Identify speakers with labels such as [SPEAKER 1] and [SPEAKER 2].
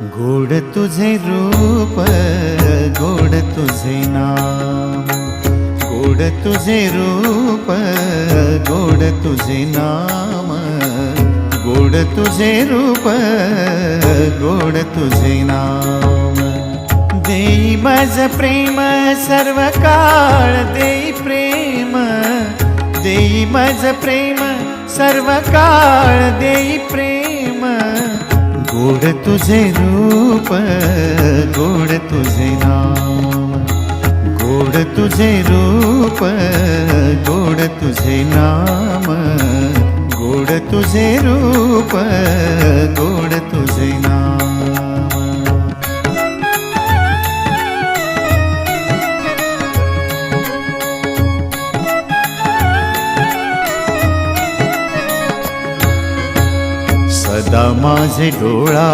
[SPEAKER 1] गोड तुझे रूप, गोड तुझे नाम, गोड तुझे रूप, गोड तुझे नाम, गोड तुझे रूप, गोड तुझे नाम। देई माझ प्रेम सर्व काळ, देई प्रेम, देई माझ प्रेम सर्व काळ, देई प्रेम। गोड तुझे रूप, गोड तुझे नाम, गोड तुझे रूप, गोड तुझे नाम, गोड तुझे रूप, गोड तुझे नाम। सदा माझे डोळा